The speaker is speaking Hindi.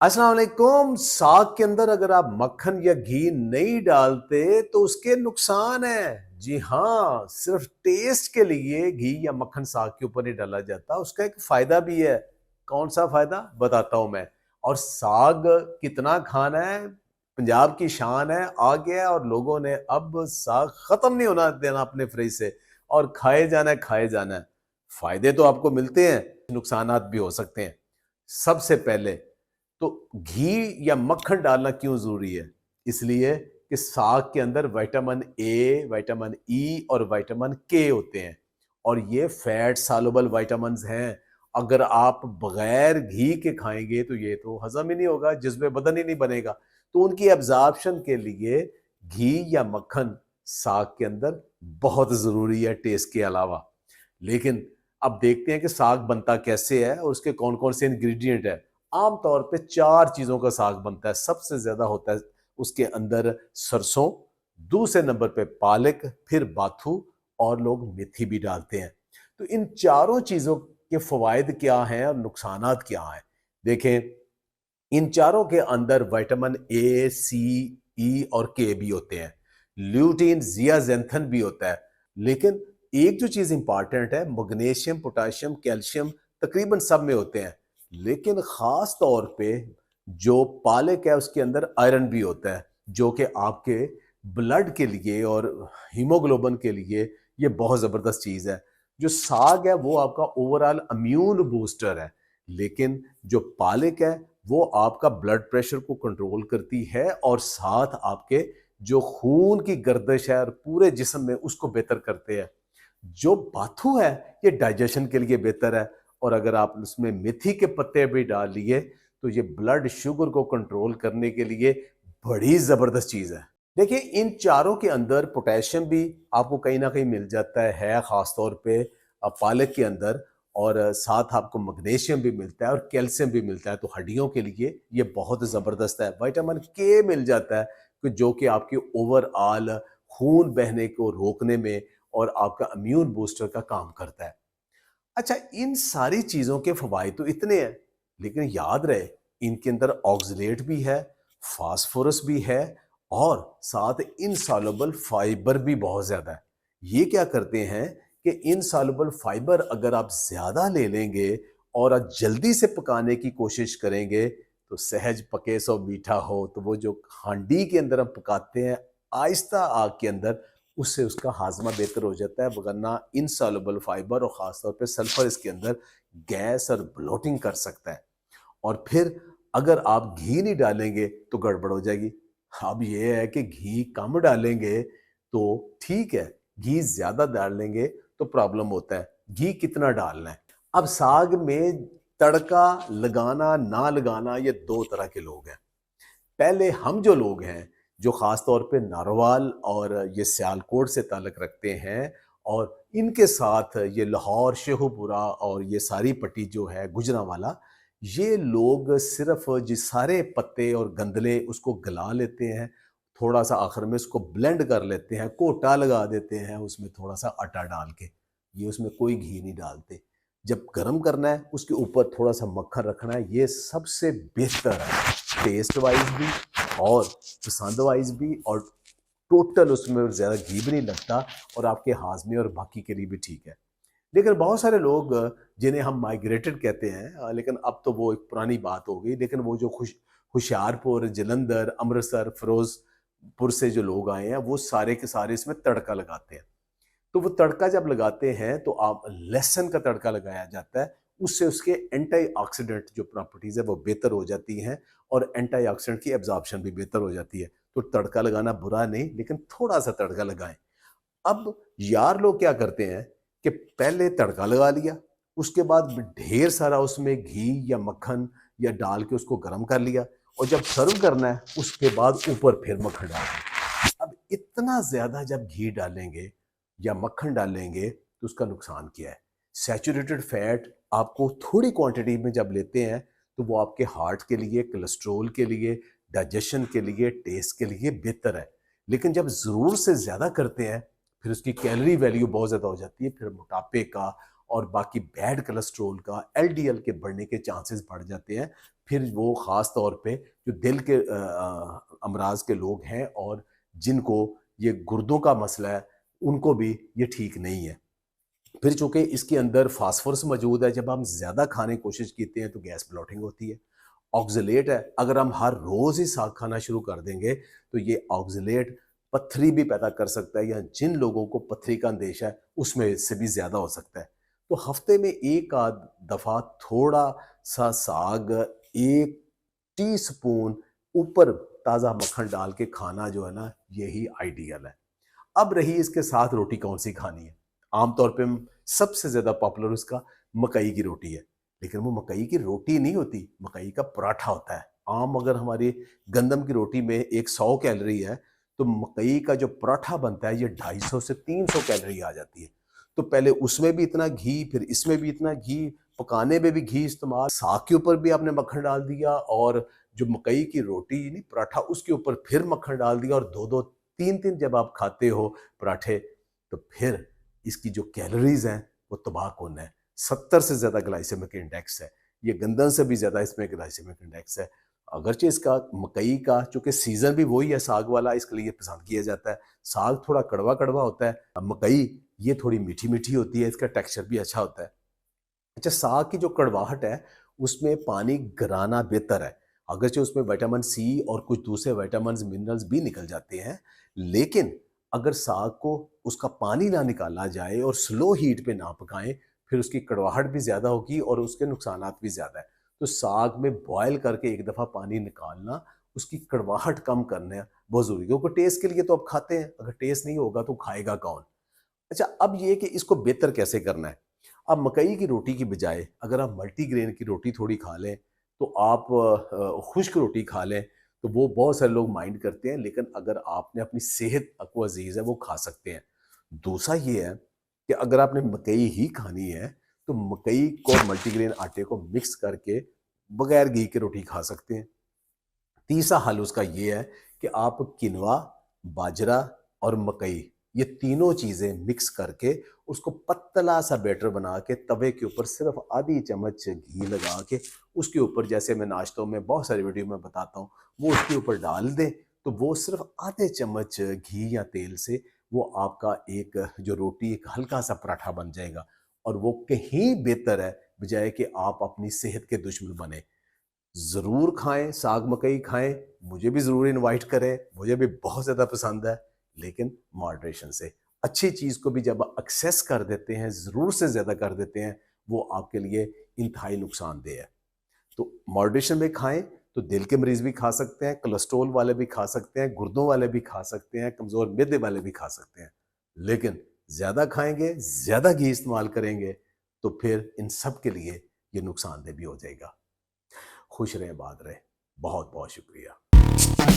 अस्सलाम वालेकुम। साग के अंदर अगर आप मक्खन या घी नहीं डालते तो उसके नुकसान है। जी हाँ, सिर्फ टेस्ट के लिए घी या मक्खन साग के ऊपर नहीं डाला जाता, उसका एक फायदा भी है। कौन सा फायदा बताता हूं मैं। और साग कितना खाना है, पंजाब की शान है, आ गया और लोगों ने अब साग खत्म नहीं होना देना अपने फ्रिज से, और खाए जाना है खाए जाना है। फायदे तो आपको मिलते हैं, नुकसानात भी हो सकते हैं। सबसे पहले तो घी या मक्खन डालना क्यों जरूरी है? इसलिए कि साग के अंदर विटामिन ए, विटामिन ई और विटामिन के होते हैं, और ये फैट सॉल्युबल विटामिन्स हैं। अगर आप बगैर घी के खाएंगे तो ये तो हजम ही नहीं होगा, जिसमें बदन ही नहीं बनेगा। तो उनकी एब्जॉर्प्शन के लिए घी या मक्खन साग के अंदर बहुत जरूरी है, टेस्ट के अलावा। लेकिन अब देखते हैं कि साग बनता कैसे है और उसके कौन कौन से इंग्रेडिएंट है। आमतौर पे चार चीजों का साग बनता है। सबसे ज्यादा होता है उसके अंदर सरसों, दूसरे नंबर पे पालक, फिर बाथू, और लोग मेथी भी डालते हैं। तो इन चारों चीजों के फवायद क्या हैं और नुकसानात क्या हैं? देखें, इन चारों के अंदर विटामिन ए, सी, ई और के भी होते हैं। ल्यूटीन, जियाजेंथन भी होता है। लेकिन एक जो चीज इंपॉर्टेंट है, मैग्नीशियम, पोटेशियम, कैल्शियम तकरीबन सब में होते हैं। लेकिन खास तौर पे जो पालक है उसके अंदर आयरन भी होता है, जो कि आपके ब्लड के लिए और हीमोग्लोबिन के लिए ये बहुत जबरदस्त चीज है। जो साग है वो आपका ओवरऑल इम्यून बूस्टर है। लेकिन जो पालक है वो आपका ब्लड प्रेशर को कंट्रोल करती है, और साथ आपके जो खून की गर्दिश है और पूरे जिस्म में उसको बेहतर करते हैं। जो बाथू है ये डाइजेशन के लिए बेहतर है, और अगर आप उसमें मेथी के पत्ते भी डाल लिए तो ये ब्लड शुगर को कंट्रोल करने के लिए बड़ी जबरदस्त चीज है। देखिए, इन चारों के अंदर पोटेशियम भी आपको कहीं ना कहीं मिल जाता है, खास तौर पे पालक के अंदर। और साथ आपको मैग्नीशियम भी मिलता है और कैल्शियम भी मिलता है, तो हड्डियों के लिए ये बहुत ज़बरदस्त है। विटामिन के मिल जाता है कि जो कि आपके ओवरऑल खून बहने को रोकने में और आपका इम्यून बूस्टर का काम करता है। अच्छा, इन सारी चीज़ों के फ़वाइद तो इतने हैं, लेकिन याद रहे इनके अंदर ऑक्सलेट भी है, फास्फोरस भी है, और साथ इनसॉल्युबल फाइबर भी बहुत ज़्यादा है। ये क्या करते हैं कि इनसॉल्युबल फाइबर अगर आप ज़्यादा ले लेंगे और आप जल्दी से पकाने की कोशिश करेंगे, तो सहज पके सो मीठा हो, तो वो जो हांडी के अंदर हम पकाते हैं आहिस्ता आग के अंदर, उससे उसका हाजमा बेहतर हो जाता है। वरना इनसॉल्युबल फाइबर और ख़ासतौर पे सल्फर इसके अंदर गैस और ब्लोटिंग कर सकता है। और फिर अगर आप घी नहीं डालेंगे तो गड़बड़ हो जाएगी। अब ये है कि घी कम डालेंगे तो ठीक है, घी ज़्यादा डाल लेंगे तो प्रॉब्लम होता है। घी कितना डालना है? अब साग में तड़का लगाना ना लगाना, ये दो तरह के लोग हैं। पहले हम जो लोग हैं, जो ख़ास तौर पे नारोवाल और ये सियालकोट से ताल्लुक़ रखते हैं, और इनके साथ ये लाहौर, शेखुपुरा और ये सारी पट्टी जो है गुजरांवाला, ये लोग सिर्फ़ जी सारे पत्ते और गंदले उसको गला लेते हैं, थोड़ा-सा आखिर में उसको ब्लेंड कर लेते हैं, कोटा लगा देते हैं उसमें थोड़ा-सा आटा डाल के। ये उसमें कोई घी नहीं डालते। जब गरम करना है, उसके ऊपर थोड़ा-सा मक्खन रखना है, ये सबसे बेहतर है। टेस्ट वाइज भी और पसंद वाइज भी, और टोटल उसमें ज़्यादा घी भी नहीं लगता, और आपके हाजमे और बाकी के लिए भी ठीक है। लेकिन बहुत सारे लोग जिन्हें हम माइग्रेटेड कहते हैं, लेकिन अब तो वो एक पुरानी बात हो गई, लेकिन वो जो होशियारपुर, जलंधर, अमृतसर, फिरोजपुर से जो लोग आए हैं, वो सारे के सारे इसमें तड़का लगाते हैं। तो वो तड़का जब लगाते हैं तो आप लहसुन का तड़का लगाया जाता है, उससे उसके एंटीऑक्सीडेंट जो प्रॉपर्टीज़ है वो बेहतर हो जाती हैं, और एंटीऑक्सीडेंट की एब्जॉर्प्शन भी बेहतर हो जाती है। तो तड़का लगाना बुरा नहीं, लेकिन थोड़ा-सा तड़का लगाएँ। अब यार लोग क्या करते हैं कि पहले तड़का लगा लिया, उसके बाद ढेर सारा उसमें घी या मक्खन या डाल के उसको गरम कर लिया, और जब सर्व करना है उसके बाद ऊपर फिर मक्खन डाल दिया। अब इतना ज़्यादा जब घी डालेंगे या मक्खन डालेंगे तो उसका नुकसान क्या है? सैचुरेटेड फैट आपको थोड़ी क्वांटिटी में जब लेते हैं तो वो आपके हार्ट के लिए, कोलेस्ट्रॉल के लिए, डाइजेशन के लिए, टेस्ट के लिए बेहतर है। लेकिन जब ज़रूर से ज़्यादा करते हैं फिर उसकी कैलोरी वैल्यू बहुत ज़्यादा हो जाती है, फिर मोटापे का और बाकी बैड कोलेस्ट्रॉल का, एलडीएल के बढ़ने के चांसेस बढ़ जाते हैं। फिर वो ख़ास तौर पे जो दिल के अमराज के लोग हैं और जिनको ये गुर्दों का मसला है, उनको भी ये ठीक नहीं है। फिर चूंकि इसके अंदर फास्फोरस मौजूद है, जब हम ज़्यादा खाने की कोशिश करते हैं तो गैस ब्लॉटिंग होती है। ऑक्जेलेट है, अगर हम हर रोज़ ही साग खाना शुरू कर देंगे तो ये ऑक्जेलेट पत्थरी भी पैदा कर सकता है, या जिन लोगों को पत्थरी का अंदेशा है उसमें से भी ज़्यादा हो सकता है। तो हफ्ते में एक आध दफ़ा थोड़ा सा साग, 1 टीस्पून ऊपर ताज़ा मक्खन डाल के खाना जो है ना, यही आइडियल है। अब रही इसके साथ रोटी कौन सी खानी है। आमतौर पे सबसे ज़्यादा पॉपुलर उसका मकई की रोटी है, लेकिन वो मकई की रोटी नहीं होती, मकई का पराठा होता है। आम अगर हमारी गंदम की रोटी में एक 100 कैलोरी है, तो मकई का जो पराठा बनता है ये 250 से 300 कैलोरी आ जाती है। तो पहले उसमें भी इतना घी, फिर इसमें भी इतना घी, पकाने में भी घी इस्तेमाल, साग के ऊपर भी आपने मक्खन डाल दिया, और जो मकई की रोटी नहीं पराठा उसके ऊपर फिर मक्खन डाल दिया, और दो दो तीन तीन जब आप खाते हो पराठे, तो फिर इसकी जो कैलोरीज हैं वो तबाह कौन है। 70 से ज़्यादा ग्लाइसेमिक इंडेक्स है, ये गंदम से भी ज़्यादा इसमें ग्लाइसेमिक इंडेक्स है। अगरचे इसका मकई का चूंकि सीज़न भी वही है साग वाला, इसके लिए पसंद किया जाता है। साग थोड़ा कड़वा कड़वा होता है, मकई ये थोड़ी मीठी मीठी होती है, इसका टेक्सचर भी अच्छा होता है। अच्छा, साग की जो कड़वाहट है उसमें पानी गिराना बेहतर है। अगरचे उसमें विटामिन सी और कुछ दूसरे विटामिन मिनरल्स भी निकल जाते हैं, लेकिन अगर साग को उसका पानी ना निकाला जाए और स्लो हीट पे ना पकाएं, फिर उसकी कड़वाहट भी ज़्यादा होगी और उसके नुकसानात भी ज़्यादा है। तो साग में बॉयल करके एक दफ़ा पानी निकालना, उसकी कड़वाहट कम करना बहुत ज़रूरी है, क्योंकि टेस्ट के लिए तो आप खाते हैं, अगर टेस्ट नहीं होगा तो खाएगा कौन। अच्छा, अब ये कि इसको बेहतर कैसे करना है। अब मकई की रोटी की बजाय अगर आप मल्टीग्रेन की रोटी थोड़ी खा लें, तो आप खुश्क रोटी खा लें, तो वो बहुत सारे लोग माइंड करते हैं, लेकिन अगर आपने अपनी सेहत को अजीज़ है वो खा सकते हैं। दूसरा ये है कि अगर आपने मकई ही खानी है, तो मकई को मल्टीग्रेन आटे को मिक्स करके बगैर घी के रोटी खा सकते हैं। तीसरा हल उसका ये है कि आप किनवा, बाजरा और मकई, ये तीनों चीज़ें मिक्स करके उसको पतला सा बैटर बना के तवे के ऊपर सिर्फ आधी चम्मच घी लगा के उसके ऊपर, जैसे मैं नाश्तों में बहुत सारी वीडियो में बताता हूँ, वो उसके ऊपर डाल दें, तो वो सिर्फ आधे चम्मच घी या तेल से वो आपका एक जो रोटी, एक हल्का सा पराठा बन जाएगा। और वो कहीं बेहतर है बजाय कि आप अपनी सेहत के दुश्मन बने। ज़रूर खाएँ, साग मकई खाएँ, मुझे भी ज़रूर इनवाइट करें, मुझे भी बहुत ज़्यादा पसंद है, लेकिन मॉडरेशन से। अच्छी चीज़ को भी जब एक्सेस कर देते हैं, ज़रूर से ज़्यादा कर देते हैं, वो आपके लिए इंतहाई नुकसानदेह है। तो मॉडरेशन में खाएँ, तो दिल के मरीज़ भी खा सकते हैं, कोलेस्ट्रॉल वाले भी खा सकते हैं, गुर्दों वाले भी खा सकते हैं, कमज़ोर मैदे वाले भी खा सकते हैं। लेकिन ज़्यादा खाएँगे, ज़्यादा घी इस्तेमाल करेंगे, तो फिर इन सब के लिए ये नुकसानदेह भी हो जाएगा। खुश रहें, आबाद रहें। बहुत-बहुत शुक्रिया।